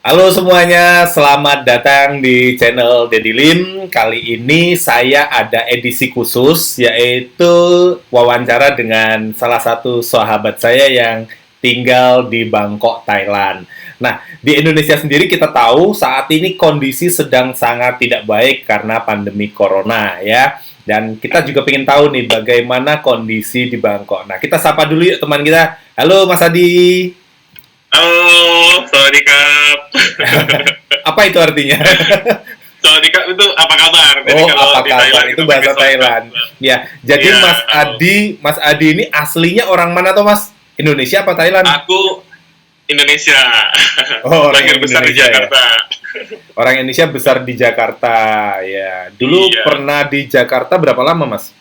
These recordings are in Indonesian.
Halo semuanya, selamat datang di channel Dedi Lim. Kali ini saya ada edisi khusus, yaitu wawancara dengan salah satu sahabat saya yang tinggal di Bangkok, Thailand. Nah, di Indonesia sendiri kita tahu saat ini kondisi sedang sangat tidak baik karena pandemi corona ya. Dan kita juga pengen tahu nih bagaimana kondisi di Bangkok. Nah, kita sapa dulu yuk teman kita. Halo Mas Adi. Halo, Sawadikap. Apa itu artinya? Sawadikap itu apa kabar? Jadi Oh, kalau apa di kabar? Thailand Itu itu bahasa pakai Thailand. Sawadikap. Ya, jadi Iya, halo. Mas Adi ini aslinya orang mana tuh, Mas? Indonesia apa Thailand? Aku Indonesia. Oh, orang Lahir besar di Indonesia ya. Jakarta. Orang Indonesia besar di Jakarta. Ya, dulu Iya. pernah di Jakarta berapa lama, Mas?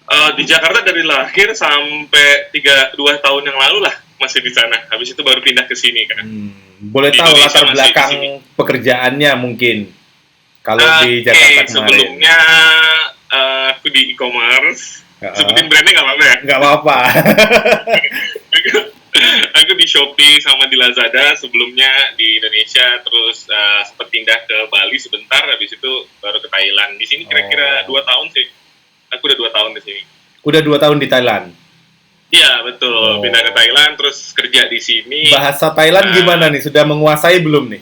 Di Jakarta dari lahir sampai 2 tahun yang lalu lah masih di sana. Habis itu baru pindah ke sini kan. Boleh Di tahu Indonesia latar masih di belakang sini. pekerjaannya mungkin kalau di Oke, Jakarta kemarin. sebelumnya aku di e-commerce. Sebutin brandnya nggak apa-apa ya? Nggak apa-apa. aku, aku di Shopee sama di Lazada sebelumnya di Indonesia, terus sempat pindah ke Bali sebentar, habis itu baru ke Thailand. Di sini kira-kira Oh. 2 tahun sih. Aku udah 2 tahun di sini. Udah 2 tahun di Thailand. Iya betul, Oh. pindah ke Thailand, terus kerja di sini. Bahasa Thailand gimana nih? Sudah menguasai belum nih?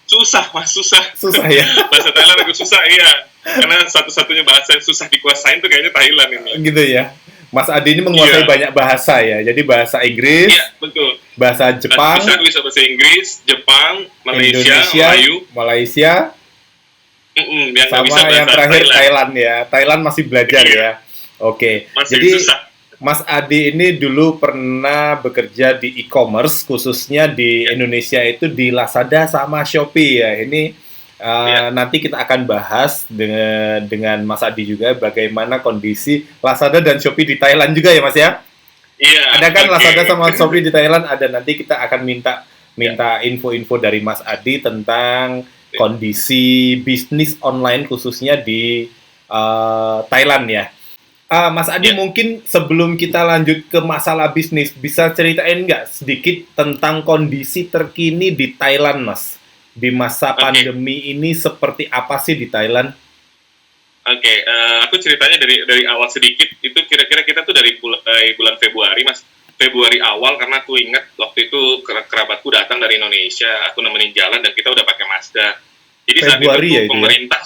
Susah mas, susah. Susah ya? Bahasa Thailand agak susah, iya. Karena satu-satunya bahasa yang susah dikuasain tuh kayaknya Thailand ini. Gitu ya. Mas Adi ini menguasai Iya. banyak bahasa ya. Jadi bahasa Inggris, Iya betul. bahasa Jepang, Bisa bahasa Inggris, Jepang, Malaysia, Indonesia, Melayu. Malaysia, Yang nggak sama bisa yang bahasa terakhir Thailand. Thailand ya. Thailand masih belajar Iya. ya. Oke. Masih Jadi susah. Mas Adi ini dulu pernah bekerja di e-commerce, khususnya di Indonesia itu di Lazada sama Shopee ya. Ini Iya. nanti kita akan bahas dengan Mas Adi juga bagaimana kondisi Lazada dan Shopee di Thailand juga ya Mas ya. Iya. Ada kan oke. Lazada sama Shopee di Thailand ada, nanti kita akan minta info-info dari Mas Adi tentang kondisi bisnis online khususnya di Thailand ya. Mas Adi, Ya. mungkin sebelum kita lanjut ke masalah bisnis, bisa ceritain nggak sedikit tentang kondisi terkini di Thailand, Mas? Di masa Oke. pandemi ini seperti apa sih di Thailand? Oke, aku ceritanya dari awal sedikit. Itu kira-kira kita tuh dari bulan Februari, Mas. Februari awal, karena aku ingat waktu itu kerabatku datang dari Indonesia, aku nemenin jalan dan kita udah pakai Mazda. Jadi saat Februari itu ya tuh itu ya? pemerintah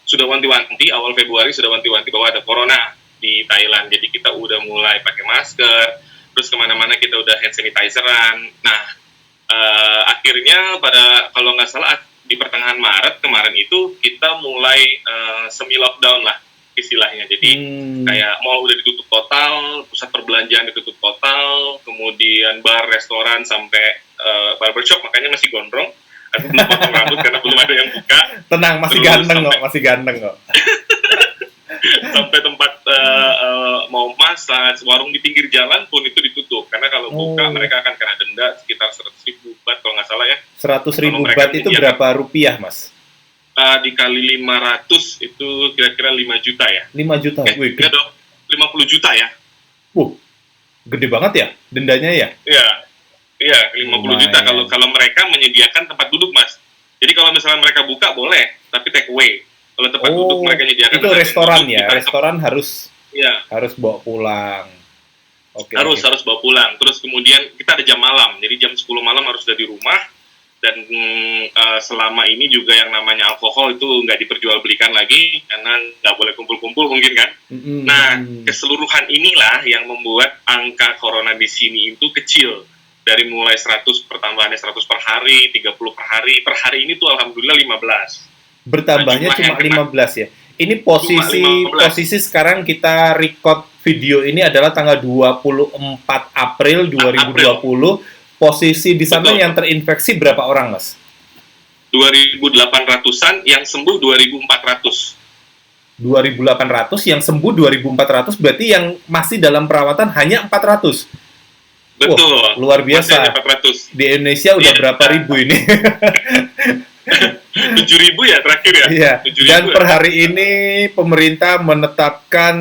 sudah wanti-wanti, awal Februari sudah wanti-wanti bahwa ada corona di Thailand. Jadi kita udah mulai pakai masker, terus kemana-mana kita udah hand sanitizeran. Nah, akhirnya kalau nggak salah di pertengahan Maret kemarin itu kita mulai semi lockdown lah istilahnya. Jadi kayak mall udah ditutup total, pusat perbelanjaan ditutup total, kemudian bar, restoran, sampai barbershop makanya masih gondrong. Aku belum potong rambut karena belum ada yang buka. Tenang, masih Terus ganteng kok, sampai- masih ganteng kok. Sampai tempat mau massage, warung di pinggir jalan pun itu ditutup. Karena kalau buka Oh. mereka akan kena denda sekitar 100.000 baht kalau nggak salah ya. 100.000 Kalau mereka baht itu menyediakan- berapa rupiah, Mas? Dikali 500 itu kira-kira 5 juta ya. 5 juta. Wih, Enggak dong, 50 juta ya. gede banget ya dendanya ya? Iya, 50 juta Lumayan. kalau mereka menyediakan tempat duduk, Mas. Jadi kalau misalnya mereka buka boleh, tapi take away. Kalau tempat duduk mereka menyediakan itu tempat restoran duduk, ya? kita- Restoran harus Iya, bawa pulang. Oke. harus bawa pulang. Terus kemudian kita ada jam malam. Jadi jam 10 malam harus sudah di rumah. Dan selama ini juga yang namanya alkohol itu nggak diperjualbelikan lagi karena nggak boleh kumpul-kumpul mungkin kan. Nah, keseluruhan inilah yang membuat angka corona di sini itu kecil. Dari mulai 100, pertambahannya 100 per hari, 30 per hari. Per hari ini tuh alhamdulillah 15. Bertambahnya Jumlah cuma yang kena. 15 ya. Ini posisi Cuma 15. posisi sekarang kita record video ini adalah tanggal 24 April 2020. Posisi di sana Betul. yang terinfeksi berapa orang, Mas? 2.800-an, yang sembuh 2.400. 2.800, yang sembuh 2.400, berarti yang masih dalam perawatan hanya 400. Betul. Wah, luar biasa. Masih ada 400. Di Indonesia udah Iya. berapa ribu ini? 7.000 ya terakhir ya? Iya. 7.000 Dan per ya? hari ini pemerintah menetapkan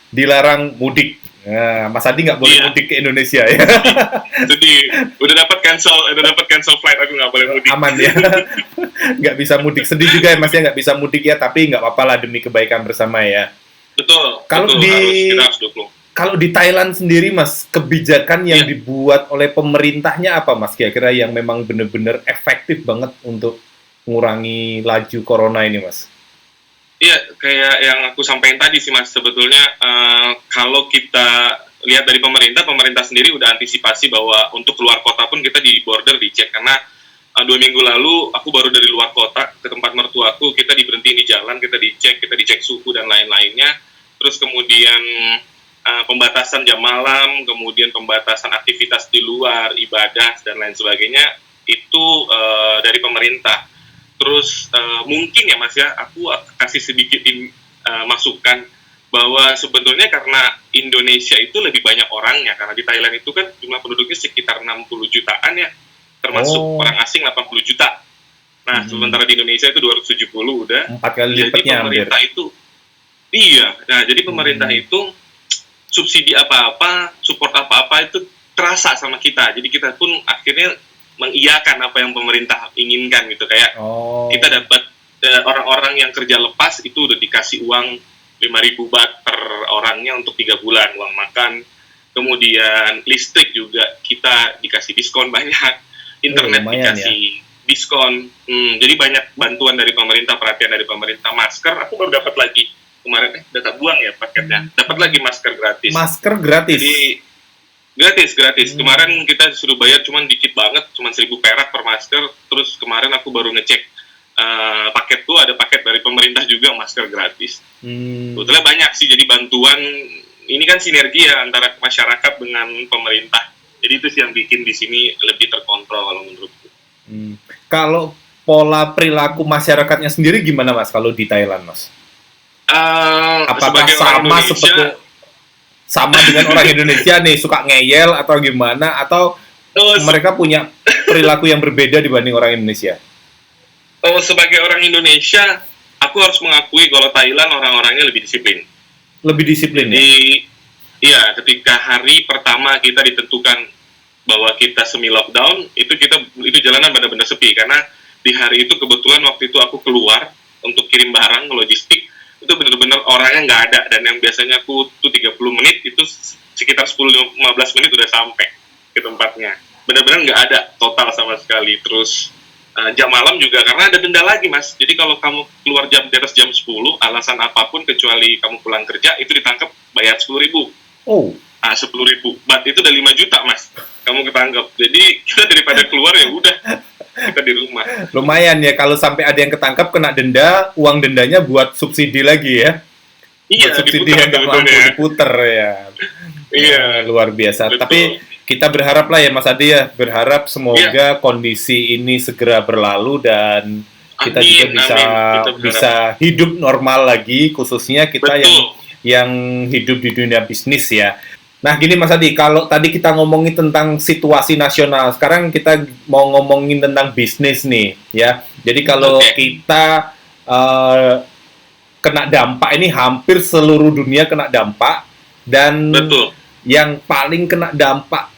dilarang mudik. Nah, Mas Adi nggak boleh Iya, mudik ke Indonesia ya. sedih, sedih. Udah dapat cancel flight, aku nggak boleh mudik. Aman ya. Nggak bisa mudik. Sedih juga ya Mas ya, nggak bisa mudik ya, tapi nggak apa-apa lah demi kebaikan bersama ya. Betul, Kalau betul, di kita harus dukung. kalau di Thailand sendiri Mas, kebijakan yang Iya, dibuat oleh pemerintahnya apa Mas kira-kira yang memang benar-benar efektif banget untuk mengurangi laju corona ini Mas? iya, kayak yang aku sampaikan tadi sih Mas, sebetulnya kalau kita lihat dari pemerintah sendiri udah antisipasi bahwa untuk keluar kota pun kita di border dicek, karena 2 minggu lalu aku baru dari luar kota ke tempat mertuaku, kita diberhentiin di jalan, kita dicek suhu dan lain-lainnya, terus kemudian pembatasan jam malam, kemudian pembatasan aktivitas di luar, ibadah dan lain sebagainya itu dari pemerintah. Terus mungkin ya Mas ya, aku kasih sedikit masukan bahwa sebetulnya karena Indonesia itu lebih banyak orangnya, karena di Thailand itu kan jumlah penduduknya sekitar 60 jutaan ya, termasuk Oh, orang asing 80 juta. Nah, sementara di Indonesia itu 270 udah. 4 kali Jadi lipatnya hampir. pemerintah itu, iya, nah jadi pemerintah Hmm. itu subsidi apa-apa, support apa-apa itu terasa sama kita. Jadi kita pun akhirnya mengiyakan apa yang pemerintah inginkan gitu. Kayak Oh, kita dapat orang-orang yang kerja lepas itu udah dikasih uang 5.000 baht per orangnya untuk 3 bulan uang makan. Kemudian listrik juga kita dikasih diskon banyak, internet lumayan ya. dikasih diskon. Jadi banyak bantuan dari pemerintah, perhatian dari pemerintah. Masker aku baru dapat lagi kemarin, data buang ya paketnya. Dapat lagi masker gratis. Masker gratis. Jadi gratis. Kemarin kita disuruh bayar cuman dikit banget, cuman 1.000 perak per masker. Terus kemarin aku baru ngecek paket tuh ada paket dari pemerintah juga masker gratis. Hmm. Sebetulnya banyak sih, jadi bantuan ini kan sinergi ya antara masyarakat dengan pemerintah. Jadi itu sih yang bikin di sini lebih terkontrol kalau menurutku. Hmm. Kalau pola perilaku masyarakatnya sendiri gimana Mas kalau di Thailand Mas? Apakah Sebagai orang sama Indonesia, seperti sama dengan orang Indonesia nih, suka ngeyel atau gimana, atau mereka punya perilaku yang berbeda dibanding orang Indonesia? sebagai orang Indonesia, aku harus mengakui kalau Thailand orang-orangnya lebih disiplin. Lebih disiplin ya? Jadi, iya, ketika hari pertama kita ditentukan bahwa kita semi lockdown, itu jalanan benar-benar sepi, karena di hari itu kebetulan waktu itu aku keluar untuk kirim barang logistik, itu benar-benar orangnya nggak ada, dan yang biasanya aku tuh 30 menit itu sekitar 10-15 menit udah sampai ke tempatnya. Benar-benar nggak ada total sama sekali. Terus jam malam juga karena ada denda lagi Mas. Jadi kalau kamu keluar di atas jam 10, alasan apapun kecuali kamu pulang kerja, itu ditangkap bayar 10.000. Oh, 10.000 baht itu udah 5 juta Mas, kamu ketangkep. Jadi kita daripada keluar ya udah, kita di rumah. lumayan ya kalau sampai ada yang ketangkap kena denda, uang dendanya buat subsidi lagi ya. Iya, Buat subsidi diputar yang nggak mampu sebetulnya. diputer ya. Iya, Luar biasa. betul. Tapi kita berharap lah ya Mas Adi ya, berharap semoga Iya. kondisi ini segera berlalu dan kita juga Amin, bisa amin. Kita berharap. bisa hidup normal lagi, khususnya kita Betul. yang hidup di dunia bisnis ya. Nah gini Mas Adi, kalau tadi kita ngomongin tentang situasi nasional, sekarang kita mau ngomongin tentang bisnis nih ya. Jadi kalau Oke. kita kena dampak ini, hampir seluruh dunia kena dampak, dan Betul. yang paling kena dampak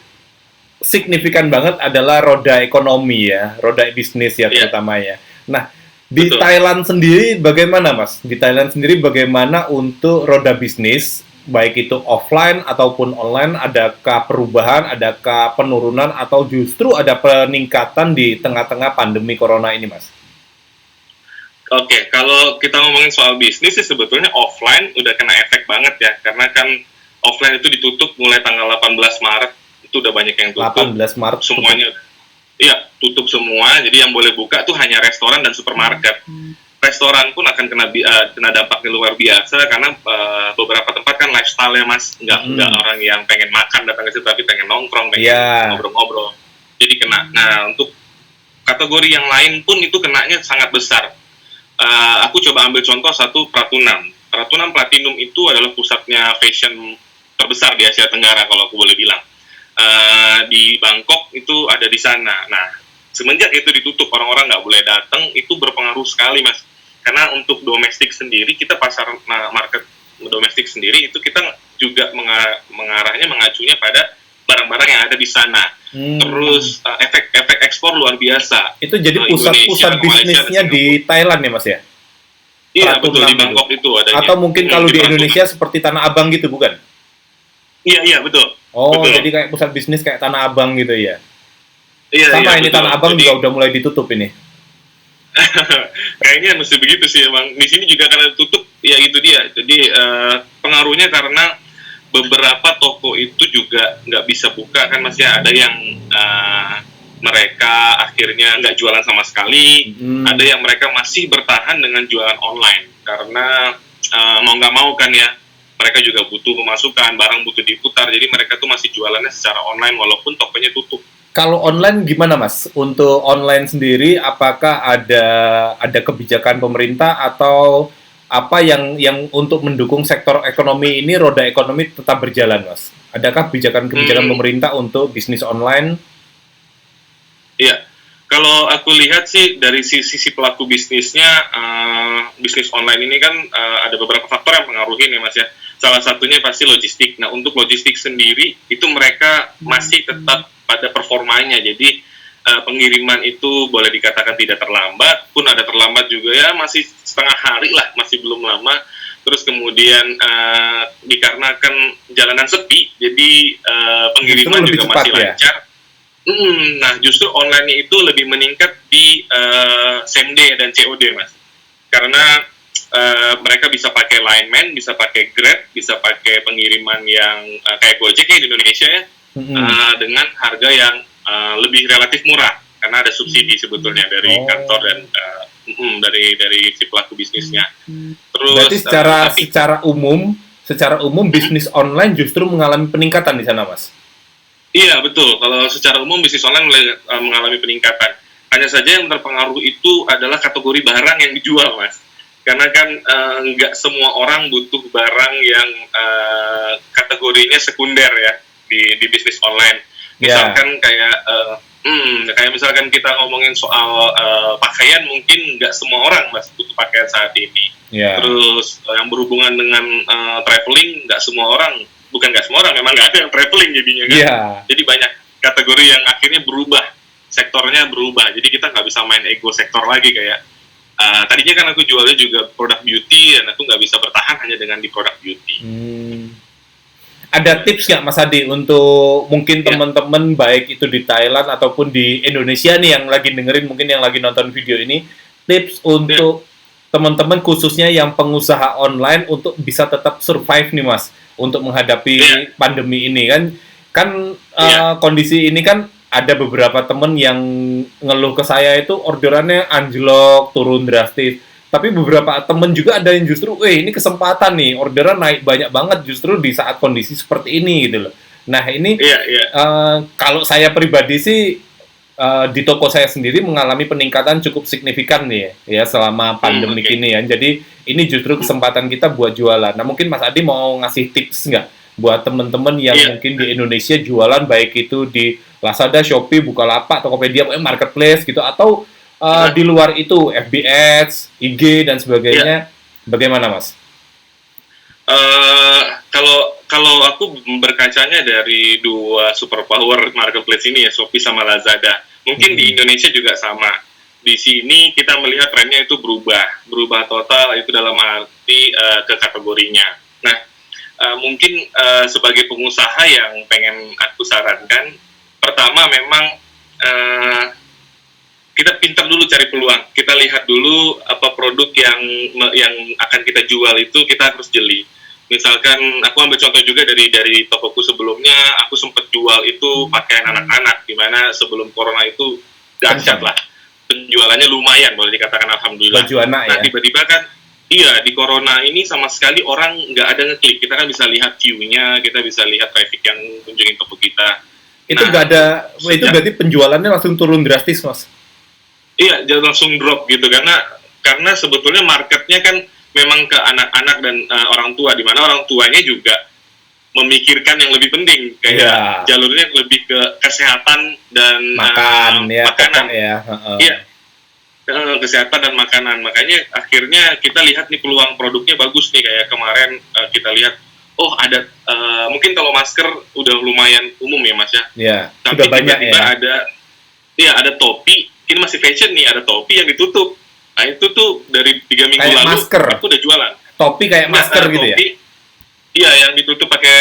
signifikan banget adalah roda ekonomi ya, roda bisnis ya Iya. terutama ya. Nah, di Betul. Thailand sendiri bagaimana Mas? Di Thailand sendiri bagaimana untuk roda bisnis, baik itu offline ataupun online, adakah perubahan, adakah penurunan, atau justru ada peningkatan di tengah-tengah pandemi corona ini Mas? Oke, kalau kita ngomongin soal bisnis sih sebetulnya offline udah kena efek banget ya, karena kan offline itu ditutup mulai tanggal 18 Maret, itu udah banyak yang tutup. 18 Maret Semuanya, iya, tutup semua, jadi yang boleh buka tuh hanya restoran dan supermarket. Restoran pun akan kena dampaknya luar biasa, karena beberapa tempat kan lifestyle-nya Mas, nggak orang yang pengen makan datang ke situ, tapi pengen nongkrong, pengen Iya. ngobrol-ngobrol. Jadi kena. Nah, untuk kategori yang lain pun itu kenanya sangat besar. Aku coba ambil contoh satu, Pratunam. Pratunam Platinum itu adalah pusatnya fashion terbesar di Asia Tenggara kalau aku boleh bilang. Di Bangkok itu ada di sana. Nah, semenjak itu ditutup, orang-orang nggak boleh datang, itu berpengaruh sekali Mas. Karena untuk domestik sendiri, kita pasar market domestik sendiri itu kita juga mengarahnya mengacunya pada barang-barang yang ada di sana. Terus efek ekspor luar biasa. Itu jadi pusat bisnisnya di Thailand ya Mas ya? Iya betul, di Bangkok itu adanya. Atau mungkin kalau di Indonesia seperti Tanah Abang gitu bukan? Iya betul. Oh betul. Jadi kayak pusat bisnis kayak Tanah Abang gitu ya? Iya, sama ini betul. Tanah Abang jadi, juga udah mulai ditutup ini. Kayaknya mesti begitu sih emang. Di sini juga karena tutup, ya itu dia. Jadi pengaruhnya karena beberapa toko itu juga nggak bisa buka kan, masih ada yang mereka akhirnya nggak jualan sama sekali, ada yang mereka masih bertahan dengan jualan online karena mau nggak mau kan ya, mereka juga butuh pemasukan, barang butuh diputar, jadi mereka tuh masih jualannya secara online walaupun tokonya tutup. Kalau online gimana Mas? Untuk online sendiri apakah ada kebijakan pemerintah atau apa yang untuk mendukung sektor ekonomi ini, roda ekonomi tetap berjalan Mas? Adakah kebijakan pemerintah untuk bisnis online? Iya, kalau aku lihat sih dari sisi pelaku bisnisnya, bisnis online ini kan ada beberapa faktor yang mengaruhi nih Mas ya. Salah satunya pasti logistik. Nah untuk logistik sendiri itu mereka masih tetap pada performanya, jadi pengiriman itu boleh dikatakan tidak terlambat, pun ada terlambat juga ya masih setengah hari lah, masih belum lama. Terus kemudian dikarenakan jalanan sepi, jadi pengiriman juga masih lancar. Nah, justru online itu lebih meningkat di same day dan COD, Mas. Karena mereka bisa pakai Line Man, bisa pakai Grab, bisa pakai pengiriman yang kayak Gojek ya di Indonesia ya, dengan harga yang lebih relatif murah, karena ada subsidi sebetulnya dari kantor dan dari si pelaku bisnisnya. Terus, berarti secara umum bisnis online justru mengalami peningkatan di sana, Mas? Iya betul, kalau secara umum bisnis online mengalami peningkatan. Hanya saja yang terpengaruh itu adalah kategori barang yang dijual, Mas. Karena kan nggak semua orang butuh barang yang kategorinya sekunder ya di bisnis online. Misalkan kayak misalkan kita ngomongin soal pakaian, mungkin nggak semua orang Mas butuh pakaian saat ini. Terus yang berhubungan dengan traveling, nggak semua orang, bukan nggak semua orang, memang nggak ada yang traveling jadinya kan. Jadi banyak kategori yang akhirnya berubah, sektornya berubah. Jadi kita nggak bisa main ego sektor lagi kayak tadinya kan aku jualnya juga produk beauty dan aku nggak bisa bertahan hanya dengan di produk beauty. Ada tips nggak Mas Adi untuk mungkin teman-teman baik itu di Thailand ataupun di Indonesia nih yang lagi dengerin, mungkin yang lagi nonton video ini, tips untuk teman-teman khususnya yang pengusaha online untuk bisa tetap survive nih Mas, untuk menghadapi pandemi ini kan kondisi ini kan ada beberapa temen yang ngeluh ke saya itu orderannya anjlok, turun drastis. Tapi beberapa temen juga ada yang justru, ini kesempatan nih, orderan naik banyak banget justru di saat kondisi seperti ini gitu loh. Nah ini kalau saya pribadi sih di toko saya sendiri mengalami peningkatan cukup signifikan nih ya selama pandemi ini ya. Jadi ini justru kesempatan kita buat jualan. Nah mungkin Mas Adi mau ngasih tips nggak buat temen-temen yang mungkin di Indonesia jualan baik itu di Lazada, Shopee, Bukalapak, Tokopedia, marketplace gitu, atau di luar itu FB Ads, IG dan sebagainya, bagaimana Mas? Kalau aku berkacanya dari dua superpower marketplace ini ya, Shopee sama Lazada. Mungkin di Indonesia juga sama. Di sini kita melihat trennya itu berubah total, itu dalam arti ke kategorinya. Nah, mungkin sebagai pengusaha yang pengen aku sarankan, pertama memang kita pintar dulu cari peluang. Kita lihat dulu apa produk yang akan kita jual itu kita harus jeli. Misalkan aku ambil contoh juga dari tokoku sebelumnya, aku sempat jual itu pakaian anak-anak, di mana sebelum corona itu dahsyat lah, penjualannya lumayan boleh dikatakan, alhamdulillah. Baju anak nah tiba-tiba kan di corona ini sama sekali orang nggak ada ngeklik. Kita kan bisa lihat view-nya, kita bisa lihat traffic yang kunjungin toko kita. Itu nggak ada, itu berarti penjualannya langsung turun drastis Mas? Iya, jadi langsung drop gitu, karena sebetulnya marketnya kan memang ke anak-anak dan orang tua, di mana orang tuanya juga memikirkan yang lebih penting, kayak jalurnya lebih ke kesehatan dan makanan. Iya, kesehatan dan makanan. Makanya akhirnya kita lihat nih peluang produknya bagus nih, kayak kemarin kita lihat oh ada mungkin kalau masker udah lumayan umum ya Mas ya. Ya, Tapi sudah banyak tiba-tiba ya. ada topi, ini masih fashion nih, ada topi yang ditutup. Nah itu tuh dari 3 minggu Kayak lalu masker. aku udah jualan. Topi kayak Enggak, masker gitu ya? topi, iya yang ditutup pakai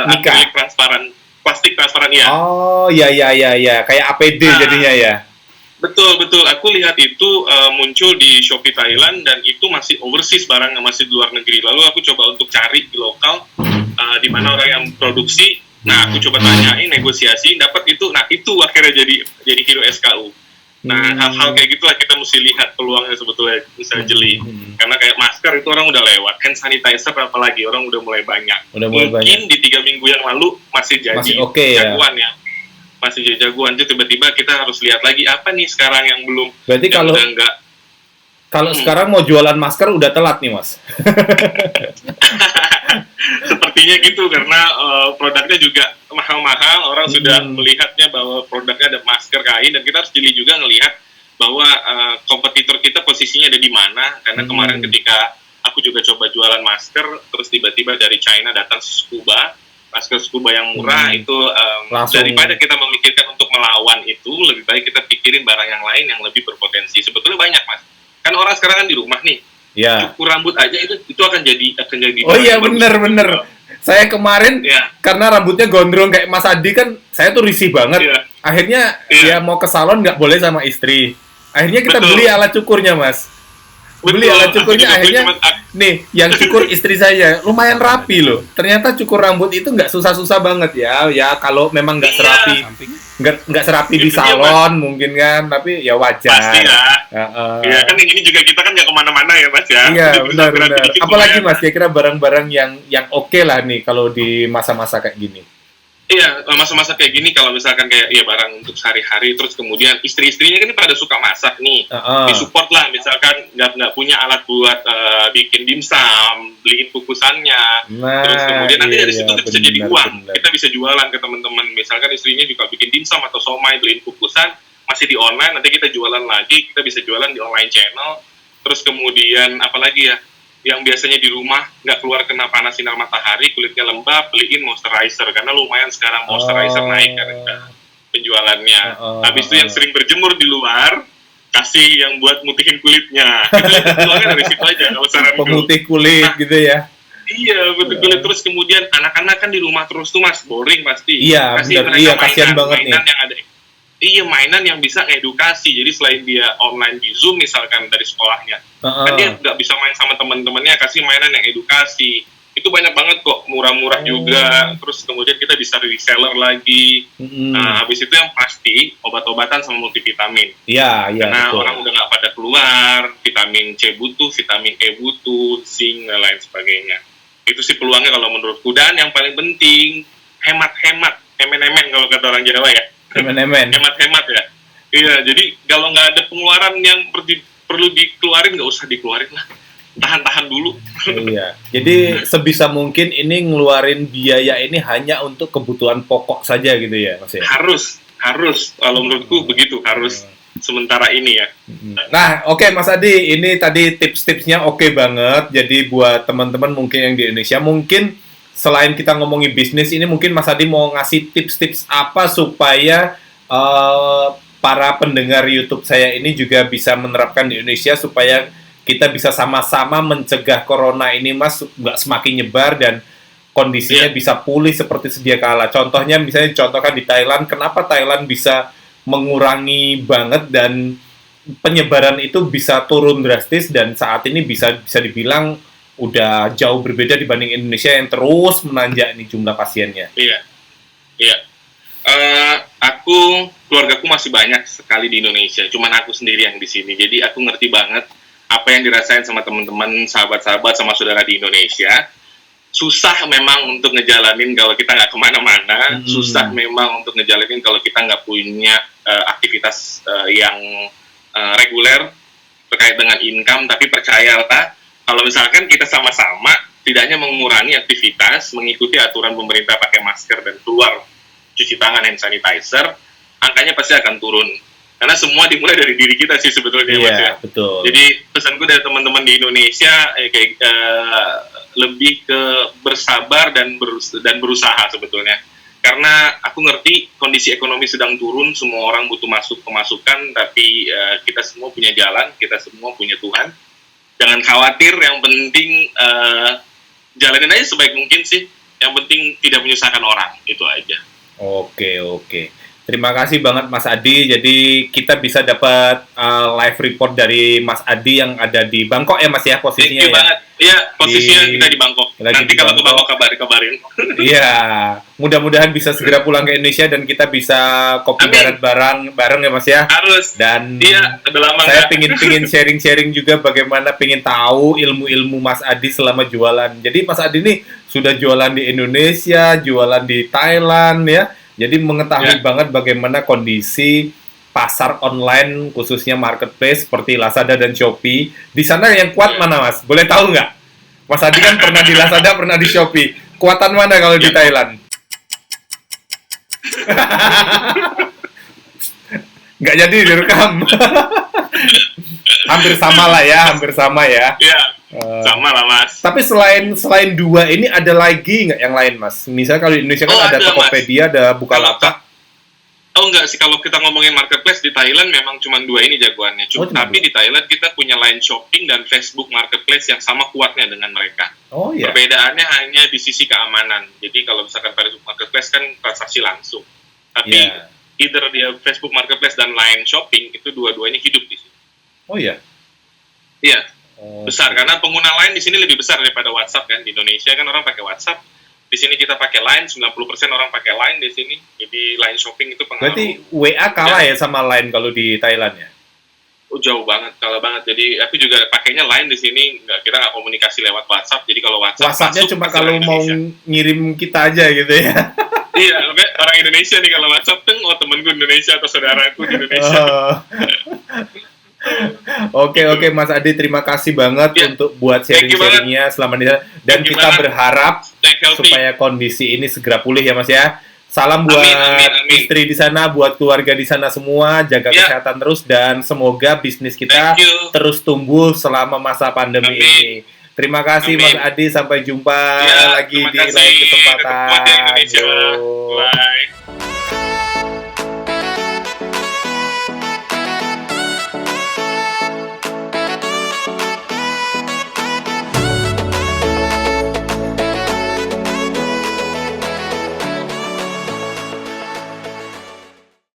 Mika. akrilik transparan, plastik transparan ya. Oh, ya. Kayak APD Nah, jadinya ya. betul betul. Aku lihat itu muncul di Shopee Thailand dan itu masih overseas barangnya, masih di luar negeri. Lalu aku coba untuk cari di lokal di mana orang yang produksi. Nah, aku coba tanyain, negosiasi, dapat itu. Nah, itu akhirnya jadi hero SKU. Nah, hal-hal kayak gitulah kita mesti lihat peluangnya sebetulnya bisa jeli. Karena kayak masker itu orang udah lewat, hand sanitizer apalagi orang udah mulai banyak. Udah mulai Mungkin di 3 minggu yang lalu masih jadi Masih oke ya. jagoan ya. Masih jadi jagoan. Itu tiba-tiba kita harus lihat lagi apa nih sekarang yang belum. Berarti yang udah enggak. kalau sekarang mau jualan masker udah telat nih, Mas. Sepertinya gitu karena produknya juga mahal-mahal, orang sudah melihatnya bahwa produknya ada masker kain, dan kita harus jeli juga ngelihat bahwa kompetitor kita posisinya ada di mana. Karena kemarin ketika aku juga coba jualan masker, terus tiba-tiba dari China datang scuba, masker scuba yang murah, itu Langsung. daripada kita memikirkan untuk melawan itu, lebih baik kita pikirin barang yang lain yang lebih berpotensi. Sebetulnya banyak Mas, kan orang sekarang kan di rumah nih, Ya. cukur rambut aja itu akan jadi Oh iya, bagus. bener. Saya kemarin Ya. karena rambutnya gondrong kayak Mas Adi kan, saya tuh risih banget. Iya. Akhirnya Iya. ya mau ke salon nggak boleh sama istri. Akhirnya kita Betul. beli alat cukurnya, Mas. Beli Betul, alat aku cukurnya, juga beli akhirnya cuma- nih yang cukur istri saya lumayan rapi loh. Ternyata cukur rambut itu nggak susah-susah banget ya. Ya kalau memang nggak Iya. serapi, nggak serapi di Itu dia, salon mungkin kan, tapi ya wajar. Pasti ya. Heeh. Iya kan ini juga kita kan nggak kemana-mana ya Mas ya. Iya, Jadi bisa benar. dikit Apalagi lumayan. Mas, kira-kira barang-barang yang oke lah nih kalau di masa-masa kayak gini. Iya, masa-masa kayak gini kalau misalkan kayak ya barang untuk sehari-hari, terus kemudian istri-istrinya kan pada suka masak nih, Heeh. disupport lah. Misalkan nggak punya alat buat bikin dimsum, beliin kukusannya, Nah, terus kemudian nanti dari situ bisa jadi benar, uang. benar. Kita bisa jualan ke teman-teman. Misalkan istrinya juga bikin dimsum atau somai, beliin kukusan, masih di online. Nanti kita jualan lagi, kita bisa jualan di online channel. Terus kemudian apalagi ya, yang biasanya di rumah nggak keluar kena panas sinar matahari, kulitnya lembab, beliin moisturizer karena lumayan sekarang moisturizer naik kan penjualannya. Habis itu yang sering berjemur di luar, kasih yang buat mutihin kulitnya. Kita lihat peluangnya dari situ aja kalau saran Pemutih kulit gitu ya. Iya, betul kulit. Terus kemudian anak-anak kan di rumah terus tuh Mas, boring pasti. Iya, Kasih benar. mereka Iya, kasihan banget nih. mainan yang ada. Iya, mainan yang bisa edukasi. Jadi selain dia online di Zoom misalkan dari sekolahnya, kan dia nggak bisa main sama teman-temannya, kasih mainan yang edukasi. Itu banyak banget kok, murah-murah juga. Terus kemudian kita bisa reseller lagi. Nah, habis itu yang pasti obat-obatan sama multivitamin. Iya, Karena betul. orang udah nggak pada keluar, vitamin C butuh, vitamin E butuh, zinc dan lain sebagainya. Itu sih peluangnya kalau menurutku. Dan yang paling penting, hemat-hemat, emen-emen kalau kata orang Jawa ya. Emen-emen. Hemat-hemat ya. Iya, jadi kalau nggak ada pengeluaran yang perlu dikeluarin, nggak usah dikeluarin lah. Tahan-tahan dulu. Iya. Jadi sebisa mungkin ini ngeluarin biaya ini hanya untuk kebutuhan pokok saja gitu ya, Mas ya. Harus. Kalau menurutku begitu, harus sementara ini ya. Nah, oke Mas Adi, ini tadi tips-tipsnya oke banget. Jadi buat teman-teman mungkin yang di Indonesia, mungkin selain kita ngomongin bisnis ini, mungkin Mas Adi mau ngasih tips-tips apa supaya para pendengar YouTube saya ini juga bisa menerapkan di Indonesia supaya kita bisa sama-sama mencegah corona ini, Mas, nggak semakin nyebar dan kondisinya bisa pulih seperti sedia kala. Contohnya misalnya contohkan di Thailand, kenapa Thailand bisa mengurangi banget dan penyebaran itu bisa turun drastis dan saat ini bisa dibilang udah jauh berbeda dibanding Indonesia yang terus menanjak ini jumlah pasiennya. Iya. Keluargaku masih banyak sekali di Indonesia, cuman aku sendiri yang di sini. Jadi aku ngerti banget apa yang dirasain sama teman-teman, sahabat-sahabat, sama saudara di Indonesia. Susah memang untuk ngejalanin kalau kita nggak kemana-mana. Susah memang untuk ngejalanin kalau kita nggak punya aktivitas yang reguler terkait dengan income. Tapi percayalah, kalau misalkan kita sama-sama tidak hanya mengurangi aktivitas, mengikuti aturan pemerintah pakai masker dan keluar cuci tangan, hand sanitizer, angkanya pasti akan turun. Karena semua dimulai dari diri kita sih sebetulnya, Mas ya. Betul. Jadi pesanku dari teman-teman di Indonesia lebih ke bersabar dan berusaha sebetulnya. Karena aku ngerti kondisi ekonomi sedang turun, semua orang butuh pemasukan, tapi kita semua punya jalan, kita semua punya Tuhan. Jangan khawatir, yang penting jalanin aja sebaik mungkin sih. Yang penting tidak menyusahkan orang, itu aja. Oke. Terima kasih banget Mas Adi. Jadi kita bisa dapat live report dari Mas Adi yang ada di Bangkok ya Mas ya, posisinya. Thank you banget. Iya, posisinya kita di Bangkok. Nanti kalau ke Bangkok kabarin. Iya, mudah-mudahan bisa segera pulang ke Indonesia dan kita bisa kopi bareng ya Mas ya. Harus. Dan iya, udah lama saya pingin sharing juga bagaimana pingin tahu ilmu-ilmu Mas Adi selama jualan. Jadi Mas Adi ini sudah jualan di Indonesia, jualan di Thailand ya. Jadi mengetahui banget bagaimana kondisi pasar online, khususnya marketplace seperti Lazada dan Shopee. Di sana yang kuat mana, Mas? Boleh tahu nggak? Mas Adi kan pernah di Lazada, pernah di Shopee. Kuatan mana kalau di Thailand? Nggak jadi direkam. Hampir sama ya. Iya. Sama lah Mas. Tapi selain dua ini ada lagi nggak yang lain Mas? Misalnya kalau di Indonesia kan ada Tokopedia, ada Bukalapak. Oh enggak sih, kalau kita ngomongin marketplace di Thailand memang cuma dua ini jagoannya. Tapi di Thailand kita punya line shopping dan Facebook marketplace yang sama kuatnya dengan mereka. Oh iya. Perbedaannya hanya di sisi keamanan. Jadi kalau misalkan Facebook marketplace kan transaksi langsung. Tapi either dia Facebook marketplace dan line shopping itu dua-duanya hidup di sini. Oh iya. Iya. Besar karena pengguna Line di sini lebih besar daripada WhatsApp kan. Di Indonesia kan orang pakai WhatsApp, di sini kita pakai Line, 90% orang pakai Line di sini. Jadi Line shopping itu pengaruh. Berarti WA kalah ya sama Line kalau di Thailand ya? Oh, jauh banget, kalah banget. Jadi aku juga pakainya Line di sini, kita nggak komunikasi lewat WhatsApp. Jadi kalau WhatsApp-nya cuma kalau mau ngirim kita aja gitu ya. Iya, orang Indonesia nih kalau WhatsApp tuh temenku Indonesia atau saudaraku di Indonesia. Oke, Mas Adi, terima kasih banget untuk buat sharing-sharingnya selama ini. Dan kita berharap supaya kondisi ini segera pulih ya Mas ya. Salam buat istri di sana, buat keluarga di sana semua, jaga kesehatan terus dan semoga bisnis kita terus tumbuh selama masa pandemi ini. Terima kasih Mas Adi, sampai jumpa lagi di lain kesempatan. Bye.